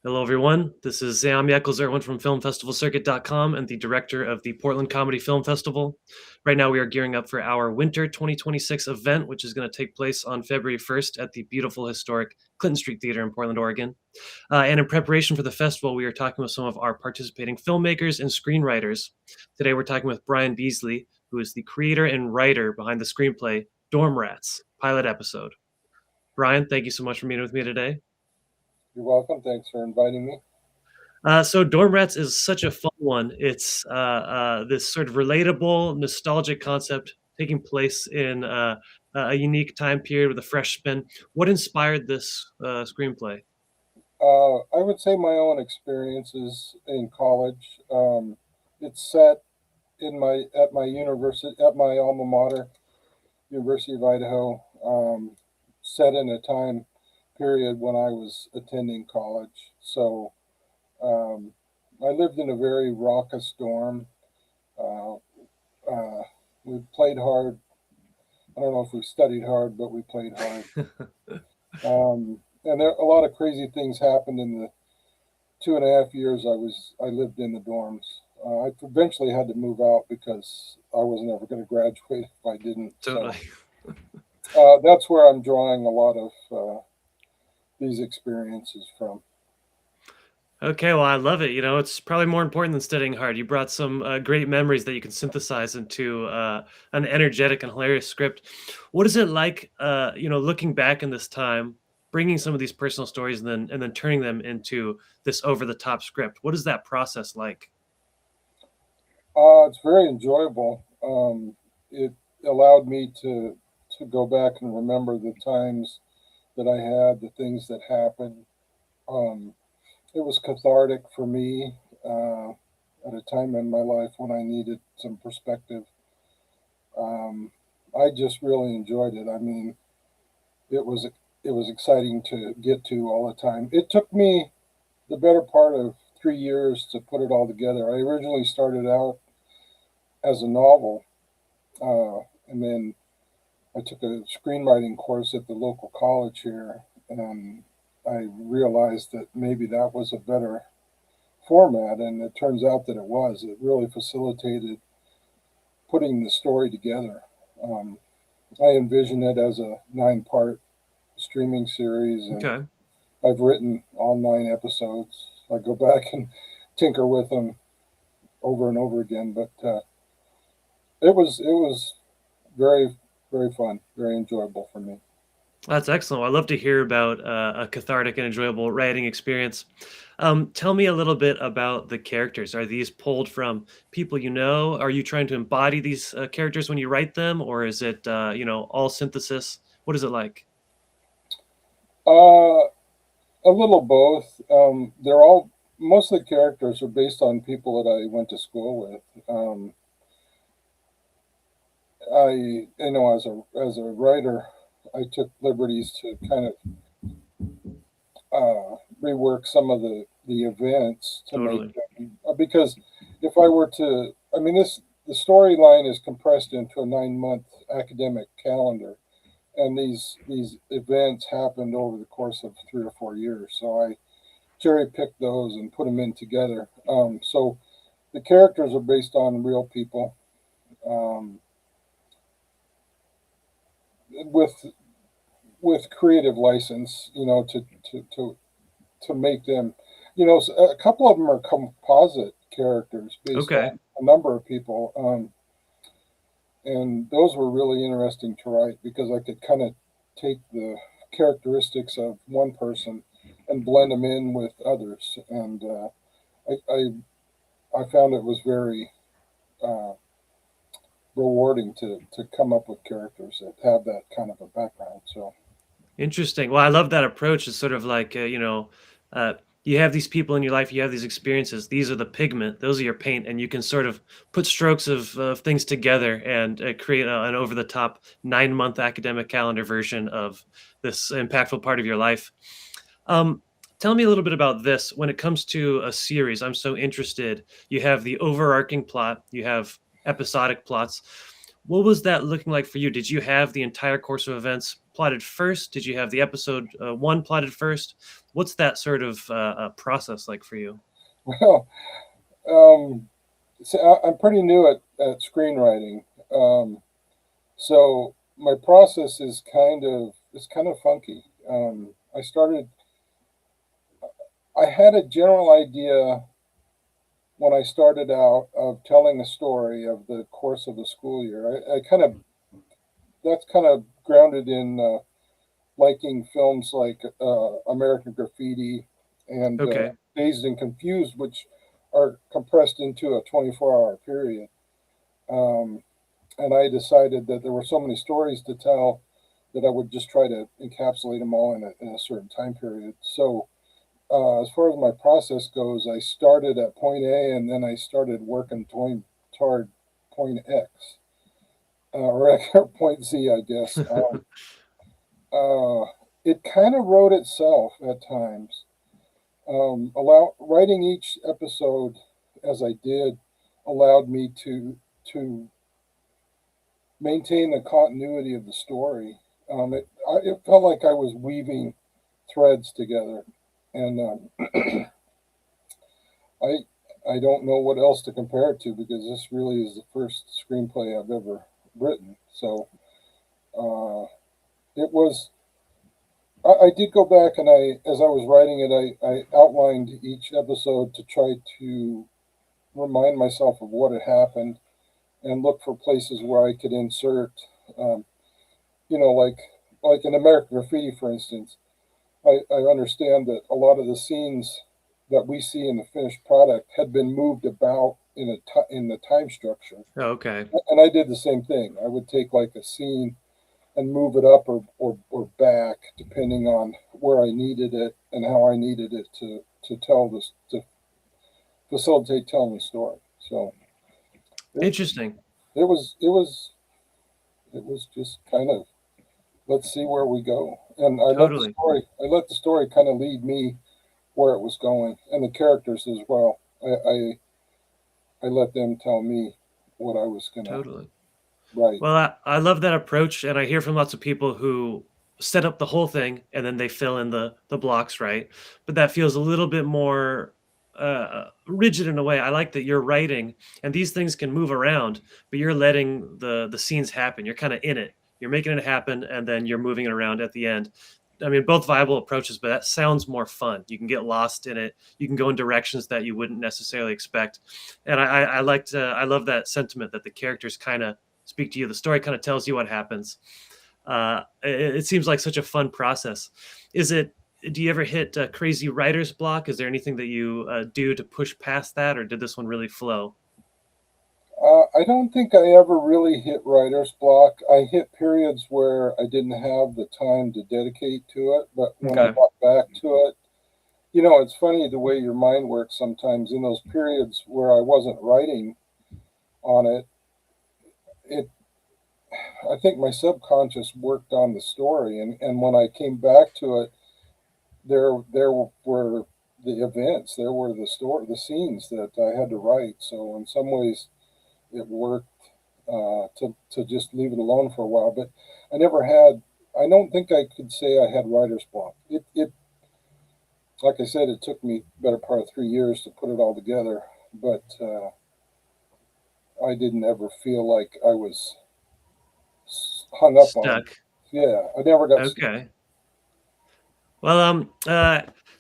Hello, everyone. This is Sam Eccles-Irwin from FilmFestivalCircuit.com and the director of the Portland Comedy Film Festival. Right now, we are gearing up for our Winter 2026 event, which is going to take place on February 1st at the beautiful, historic Clinton Street Theater in Portland, Oregon. And in preparation for the festival, we are talking with some of our participating filmmakers and screenwriters. Today, we're talking with Brian Beesley, who is the creator and writer behind the screenplay Dorm Rats, pilot episode. Brian, thank you so much for meeting with me today. You're welcome. Thanks for inviting me. So Dorm Rats is such a fun one. It's this sort of relatable, nostalgic concept taking place in a unique time period with a fresh spin. What inspired this screenplay? I would say my own experiences in college. It's set in my at my university at my alma mater, University of Idaho. Set in a time period when I was attending college. So um, I lived in a very raucous dorm. Uh, uh, we played hard. I don't know if we studied hard, but we played hard. And there a lot of crazy things happened in the 2.5 years I lived in the dorms. I eventually had to move out because I was never going to graduate if I didn't. Totally. So that's where I'm drawing a lot of these experiences from. Okay, well, I love it. It's probably more important than studying hard. You brought some great memories that you can synthesize into an energetic and hilarious script. What is it like, looking back in this time, bringing some of these personal stories and then turning them into this over the top script? What is that process like? It's very enjoyable. It allowed me to go back and remember the times that I had, the things that happened. Um, it was cathartic for me at a time in my life when I needed some perspective. Um, I just really enjoyed it. I mean, it was it was exciting to get to all the time. It took me the better part of 3 years to put it all together. I originally started out as a novel, and then I took a screenwriting course at the local college here, and I realized that maybe that was a better format, and it turns out that it was. It really facilitated putting the story together. Um, I envision it as a 9 part streaming series, and Okay. I've written all 9 episodes. I go back and tinker with them over and over again, but it was very fun, very enjoyable for me. That's excellent. Well, I love to hear about a cathartic and enjoyable writing experience. Tell me a little bit about the characters. Are these pulled from people you know? Are you trying to embody these characters when you write them, or is it all synthesis? What is it like? Uh, a little both. They're all Most of the characters are based on people that I went to school with. As a writer, I took liberties to kind of rework some of the events to make Totally. them because if I were to, I mean, this the storyline is compressed into a 9 month academic calendar, and these events happened over the course of 3 or 4 years. So I cherry picked those and put them in together. So the characters are based on real people, um, with creative license, to make them. A couple of them are composite characters based Okay. on a number of people, and those were really interesting to write because I could kind of take the characteristics of one person and blend them in with others, and I found it was very uh, rewarding to come up with characters that have that kind of a background. So Interesting. Well, I love that approach. It's sort of like, uh, you have these people in your life, you have these experiences. These are the pigment, those are your paint, and you can sort of put strokes of things together and create an over the top 9 month academic calendar version of this impactful part of your life. Um, Tell me a little bit about this. When it comes to a series, I'm so interested. You have the overarching plot, you have episodic plots. What was that looking like for you? Did you have the entire course of events plotted first? Did you have the episode one plotted first? What's that sort of process like for you? Well, um, so I'm pretty new at screenwriting, so my process is kind of funky. I started. I had a general idea when I started out of telling a story of the course of the school year. I kind of that's kind of grounded in liking films like American Graffiti and Okay. Dazed and Confused, which are compressed into a 24-hour period. Um, and I decided that there were so many stories to tell that I would just try to encapsulate them all in a certain time period. So, as far as my process goes, I started at point A and then I started working toward point X, or point Z, I guess. Uh, it kind of wrote itself at times. Writing each episode as I did allowed me to maintain the continuity of the story. It felt like I was weaving threads together, and I I don't know what else to compare it to because this really is the first screenplay I've ever written. So uh, it was. I did go back and as I was writing it, I outlined each episode to try to remind myself of what had happened and look for places where I could insert, um, you know, like in American Graffiti, for instance. I understand that a lot of the scenes that we see in the finished product had been moved about in the time structure, Okay. and I did the same thing. I would take like a scene and move it up or back depending on where I needed it and how I needed it to tell this to facilitate telling the story. So it, Interesting. it was it was it was just kind of let's see where we go. And Totally. I let the story kind of lead me where it was going, and the characters as well. I let them tell me what I was gonna Totally. write. Well, I love that approach, and I hear from lots of people who set up the whole thing and then they fill in the blocks, right? But that feels a little bit more rigid in a way. I like that you're writing, and these things can move around, but you're letting the scenes happen. You're kind of in it. You're making it happen, and then you're moving it around at the end. I mean, both viable approaches, but that sounds more fun. You can get lost in it. You can go in directions that you wouldn't necessarily expect, and I love that sentiment that the characters kind of speak to you. The story kind of tells you what happens. It seems like such a fun process. Is it? Do you ever hit a crazy writer's block? Is there anything that you do to push past that, or did this one really flow? I don't think I ever really hit writer's block. I hit periods where I didn't have the time to dedicate to it, but when I Okay. got back to it, it's funny the way your mind works sometimes. In those periods where I wasn't writing on it, it I think my subconscious worked on the story, and when I came back to it, there were the events, there were the scenes that I had to write. So in some ways, it worked to just leave it alone for a while. But I never had. I don't think I could say I had writer's block. It like I said, it took me better part of 3 years to put it all together, but I didn't ever feel like I was hung up on. Stuck. Yeah, I never got stuck. Okay. Well,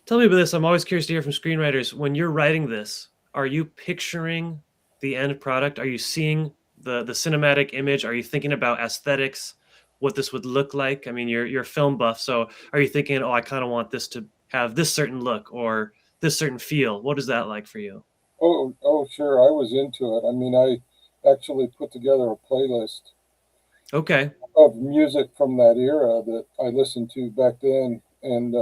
tell me about this. I'm always curious to hear from screenwriters. When you're writing this, are you picturing the end product? Are you seeing the cinematic image? Are you thinking about aesthetics, what this would look like? I mean, you're a film buff, so are you thinking, oh, I kind of want this to have this certain look or this certain feel? What is that like for you? Oh, sure, I was into it. I mean, I actually put together a playlist Okay, of music from that era that I listened to back then, and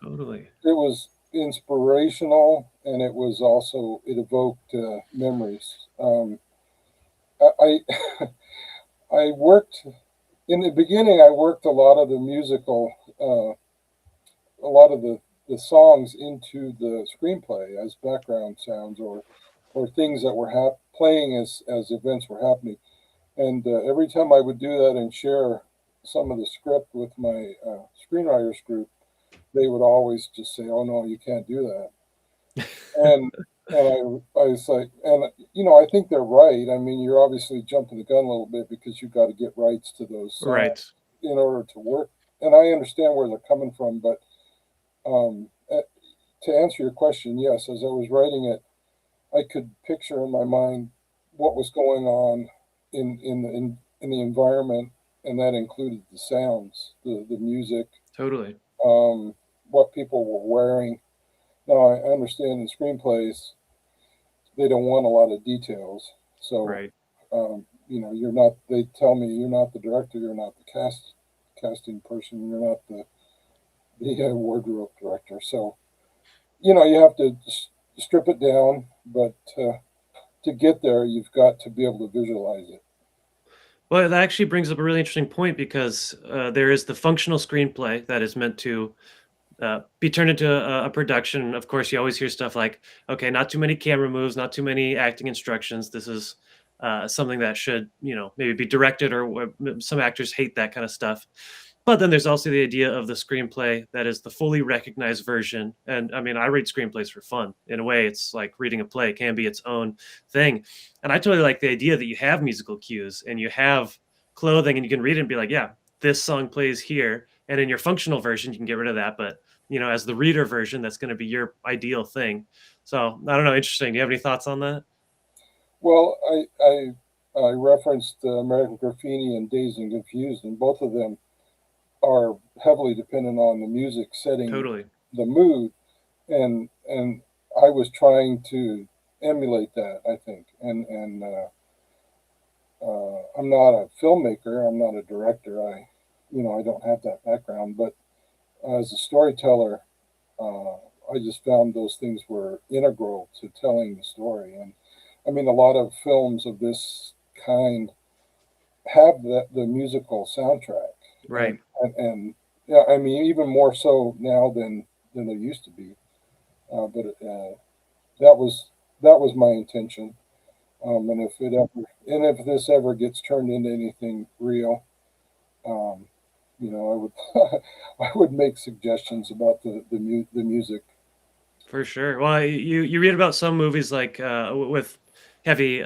totally. it was inspirational, and it evoked memories. I I worked in the beginning. I worked a lot of the musical, a lot of the songs into the screenplay as background sounds or things that were playing as events were happening. And every time I would do that and share some of the script with my screenwriters group, they would always just say, "Oh no, you can't do that." And I was like, and I think they're right. I mean, you're obviously jumping the gun a little bit because you've got to get rights to those sounds Right. in order to work. And I understand where they're coming from, but to answer your question, yes, as I was writing it, I could picture in my mind what was going on in the environment, and that included the sounds, the music, Totally. um, what people were wearing. Now I understand in screenplays they don't want a lot of details, so Right. you're not. They tell me you're not the director, you're not the casting person, you're not the wardrobe director. So you have to strip it down, but to get there, you've got to be able to visualize it. Well, that actually brings up a really interesting point because there is the functional screenplay that is meant to be turned into a production. Of course, you always hear stuff like, okay, not too many camera moves, not too many acting instructions. This is something that should, maybe be directed, or some actors hate that kind of stuff. But then there's also the idea of the screenplay that is the fully recognized version. And I mean, I read screenplays for fun. In a way, it's like reading a play, it can be its own thing. And I totally like the idea that you have musical cues and you have clothing and you can read it and be like, yeah, this song plays here. And in your functional version, you can get rid of that. But as the reader version, that's going to be your ideal thing. So I don't know. Interesting. Do you have any thoughts on that? Well, I referenced American Graffiti and Dazed and Confused, and both of them are heavily dependent on the music setting Totally. the mood, and I was trying to emulate that. I think, and I'm not a filmmaker. I'm not a director. I don't have that background, but as a storyteller, uh, I just found those things were integral to telling the story. And I mean, a lot of films of this kind have the musical soundtrack, and, Right. and yeah, I mean, even more so now than there used to be. But that was that was my intention. And if this ever gets turned into anything real, um, I would I would make suggestions about the music. For sure. Well, you read about some movies like with heavy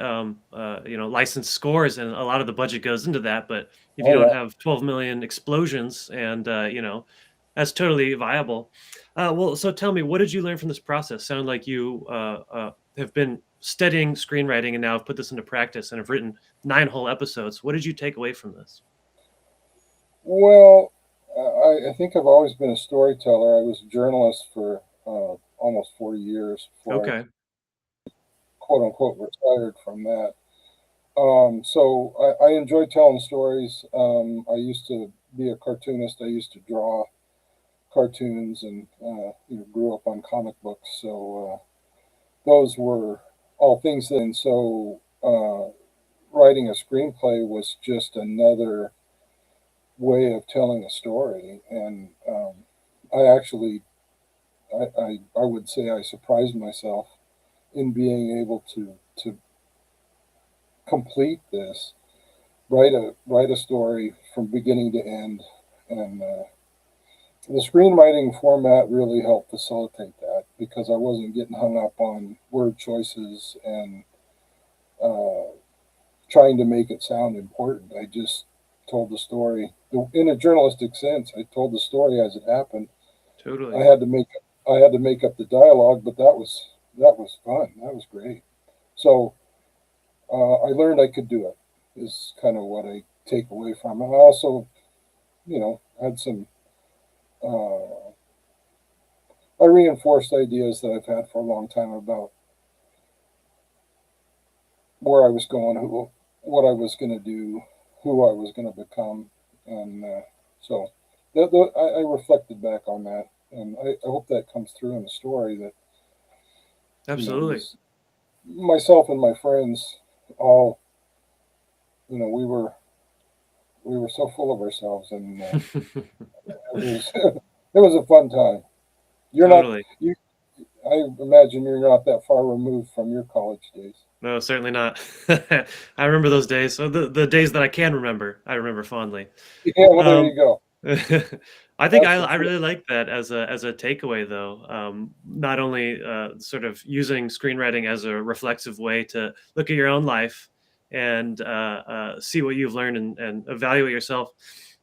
licensed scores, and a lot of the budget goes into that. But if you Oh don't yeah. have 12 million explosions, and that's totally viable. Well, so tell me, what did you learn from this process? Sound like you have been studying screenwriting and now have put this into practice and have written 9 whole episodes. What did you take away from this? Well, I think I've always been a storyteller. I was a journalist for almost 40 years before I Okay. quote unquote retired from that. So I enjoy telling stories. I used to be a cartoonist. I used to draw cartoons and grew up on comic books. So those were all things. And so writing a screenplay was just another way of telling a story. And I actually, I would say I surprised myself in being able to complete this, write a story from beginning to end, and the screenwriting format really helped facilitate that because I wasn't getting hung up on word choices and uh, trying to make it sound important. I just told the story in a journalistic sense. I told the story as it happened. I Totally. had to make I had to make up the dialogue, but that was fun. That was great. So I learned I could do it. Is kind of what I take away from it. I also, had some. I reinforced ideas that I've had for a long time about where I was going, what I was going to do, who I was going to become, and so I reflected back on that, and I hope that comes through in the story that Absolutely. this myself and my friends all we were so full of ourselves, and it was it was a fun time. You're not Totally. you. I imagine you're not that far removed from your college days. No, certainly not. I remember those days. So the days that I can remember, I remember fondly. Yeah, well, there you Um, go. I think That's the I truth. really like that as a takeaway though. Not only sort of using screenwriting as a reflexive way to look at your own life and see what you've learned and evaluate yourself,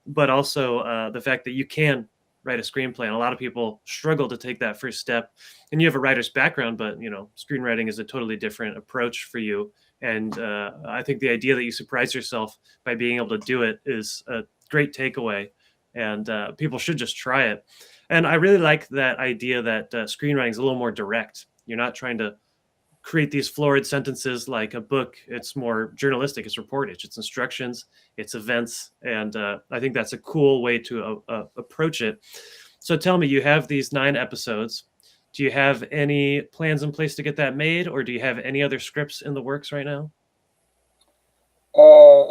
but also the fact that you can write a screenplay. And a lot of people struggle to take that first step. And you have a writer's background, but screenwriting is a totally different approach for you. And I think the idea that you surprise yourself by being able to do it is a great takeaway, and people should just try it. And I really like that idea that screenwriting is a little more direct. You're not trying to create these florid sentences like a book. It's more journalistic. It's reportage. It's instructions. It's events, and I think that's a cool way to approach it. So tell me, you have these 9 episodes. Do you have any plans in place to get that made, or do you have any other scripts in the works right now?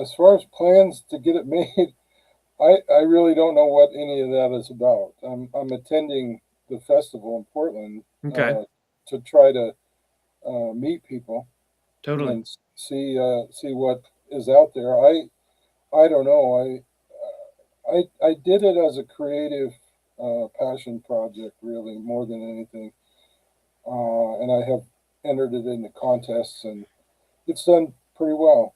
As far as plans to get it made, I really don't know what any of that is about. I'm attending the festival in Portland Okay, to try to meet people totally. and see what is out there. I don't know. I did it as a creative passion project, really, more than anything. And I have entered it into contests, and it's done pretty well,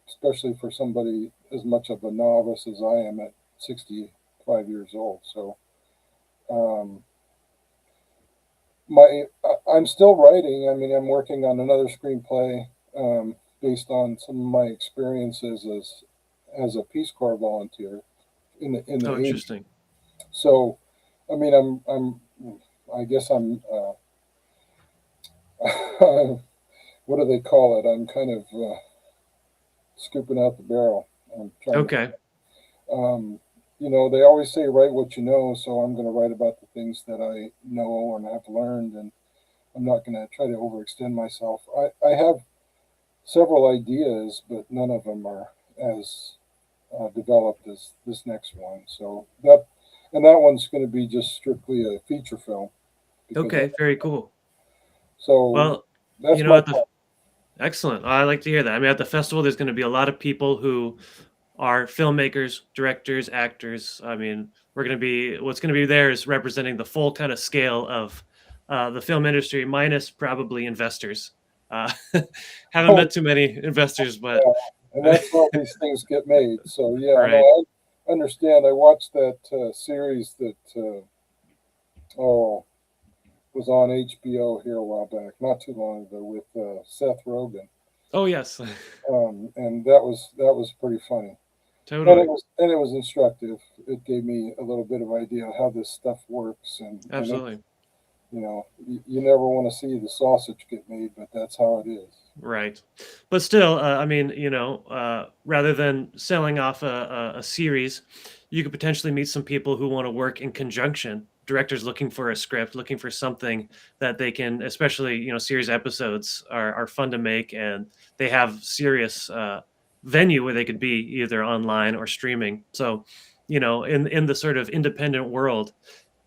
especially for somebody as much of a novice as I am at 65 years old. So um, I'm still writing. I mean, I'm working on another screenplay based on some of my experiences as a Peace Corps volunteer in the Oh, 80s. interesting. So, I mean, I guess I'm what do they call it? I'm kind of scooping out the barrel. I'm trying to, Okay, they always say write what you know, so I'm going to write about the things that I know and have learned, and I'm not going to try to overextend myself. I have several ideas, but none of them are as developed as this next one. So that one's going to be just strictly a feature film because okay, very cool. so Well, that's my at the plan. excellent. I like to hear that. I mean, at the festival, there's going to be a lot of people who are filmmakers, directors, actors. I mean, what's going to be there is representing the full kind of scale of the film industry, minus probably investors. Uh, haven't Oh, met too many investors, but yeah, and that's how these things get made. So yeah, right. no, I understand. I watched that series that oh was on HBO here a while back, not too long ago, with Seth Rogen, Oh yes, and that was pretty funny, and totally, it was instructive. It gave me a little bit of idea how this stuff works, and it's absolutely. you never want to see the sausage get made, but that's how it is. Right. But still, I mean, rather than selling off a series, you could potentially meet some people who want to work in conjunction. Directors looking for a script, looking for something that they can, especially, series episodes are fun to make, and they have serious venue where they could be either online or streaming. So, in the sort of independent world,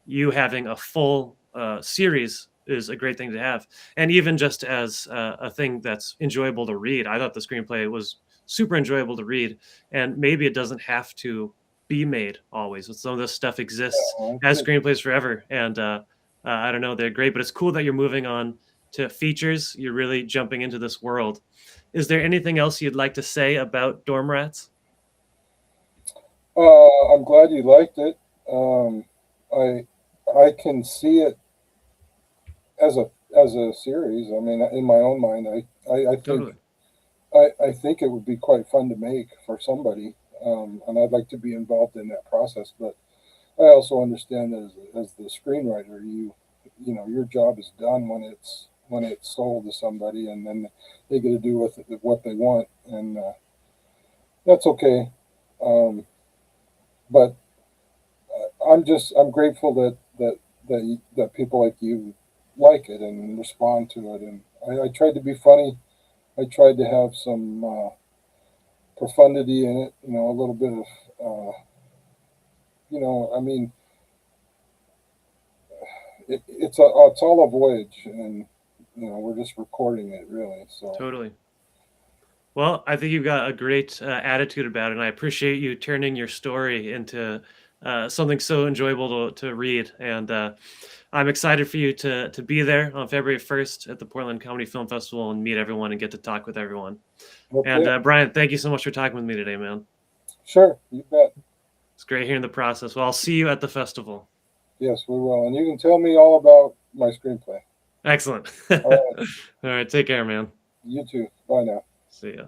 you having a full series is a great thing to have. And even just as a thing that's enjoyable to read, I thought the screenplay was super enjoyable to read. And maybe it doesn't have to be made always. Some of this stuff exists I as think screenplays forever. And I don't know, they're great, but it's cool that you're moving on to features. You're really jumping into this world. Is there anything else you'd like to say about Dorm Rats? I'm glad you liked it. Um, I I can see it as a series. I mean, in my own mind, I think Totally. I think it would be quite fun to make for somebody, and I'd like to be involved in that process. But I also understand that as the screenwriter, your job is done when it's sold to somebody, and then they get to do with it what they want, and that's okay. Um, but I'm grateful that people like you like it and respond to it, and I tried to be funny. I tried to have some profundity in it, a little bit of, I mean, it's all a voyage, and we're just recording it really. So Totally. Well, I think you've got a great attitude about it, and I appreciate you turning your story into something so enjoyable to read. And I'm excited for you to be there on February 1st at the Portland Comedy Film Festival and meet everyone and get to talk with everyone. And okay, Brian, thank you so much for talking with me today, man. sure, you bet. It's great hearing the process. Well, I'll see you at the festival. Yes, we will, and you can tell me all about my screenplay. Excellent. All right, All right, take care, man. you too. Bye now. See ya.